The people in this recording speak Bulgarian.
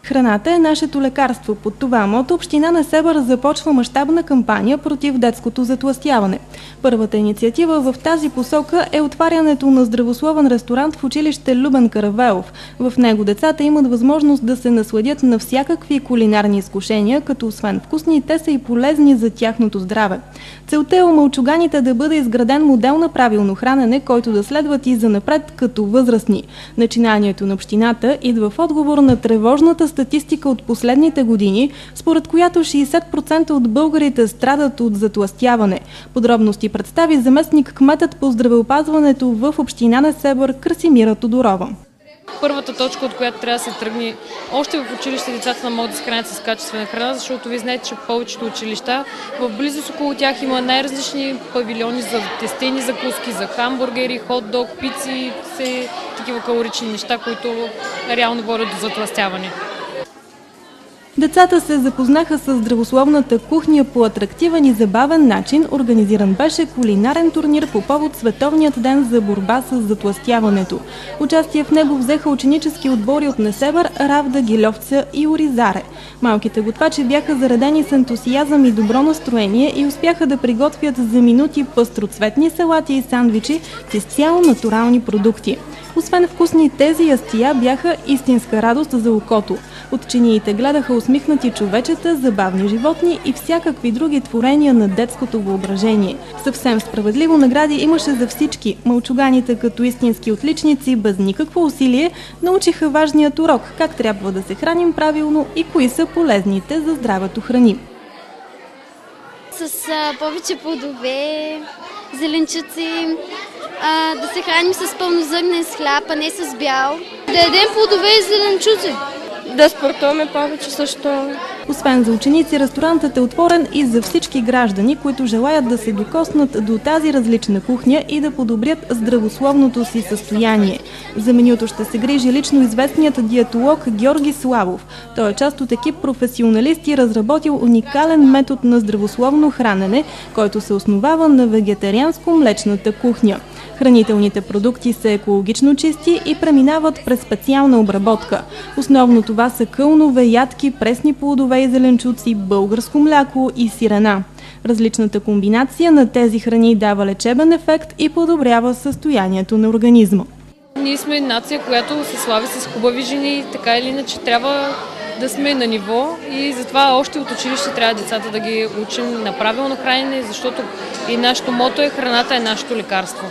Храната е нашето лекарство. Под това мото община Несебър започва мащабна кампания против детското затлъстяване. Първата инициатива в тази посока е отварянето на здравословен ресторант в училище Любен Каравелов. В него децата имат възможност да се насладят на всякакви кулинарни изкушения, като освен вкусни, те са и полезни за тяхното здраве. Целта е у мълчуганите да бъде изграден модел на правилно хранене, който да следват и занапред като възрастни. Начинанието на общината идва в отговор на тревожната статистика от последните години, според която 60% от българите страдат от затлъстяване. Подробности представи заместник-кметът по здравеопазването в община Несебър Красимира Тодорова. Първата точка, от която трябва да се тръгне още в училище, децата могат да се хранят с качествена храна, защото вие знаете, че повечето училища в близост около тях има най-различни павилиони за тестени закуски, за хамбургери, хот-дог, пици, все такива калорични неща, които реално водят до затлъстяване. Децата се запознаха с здравословната кухня по атрактивен и забавен начин. Организиран беше кулинарен турнир по повод Световният ден за борба с затлъстяването. Участие в него взеха ученически отбори от Несебър, Равда, Гильовца и Оризаре. Малките готвачи бяха заредени с ентусиазъм и добро настроение и успяха да приготвят за минути пъстроцветни салати и сандвичи с изцяло натурални продукти. Освен вкусни, тези ястия бяха истинска радост за окото. От чиниите гледаха усмихнати човечета, забавни животни и всякакви други творения на детското въображение. Съвсем справедливо награди имаше за всички. Мълчуганите като истински отличници, без никакво усилие, научиха важният урок – как трябва да се храним правилно и кои са полезните за здравето храни. С повече плодове, зеленчуци, да се храним с пълнозърнен хляб, а не с бял. Да ядем плодове и зеленчуци. Да спортуваме повече също. Освен за ученици, ресторантът е отворен и за всички граждани, които желаят да се докоснат до тази различна кухня и да подобрят здравословното си състояние. За менюто ще се грижи лично известният диетолог Георги Славов. Той е част от екип професионалисти, разработил уникален метод на здравословно хранене, който се основава на вегетарианско-млечната кухня. Хранителните продукти са екологично чисти и преминават през специална обработка. Основно това са кълнове, ядки, пресни плодове и зеленчуци, българско мляко и сирена. Различната комбинация на тези храни дава лечебен ефект и подобрява състоянието на организма. Ние сме нация, която се слави с хубави жени, така или иначе трябва да сме на ниво и затова още от училище трябва децата да ги учим на правилно хранене, защото и нашето мото е: храната е нашето лекарство.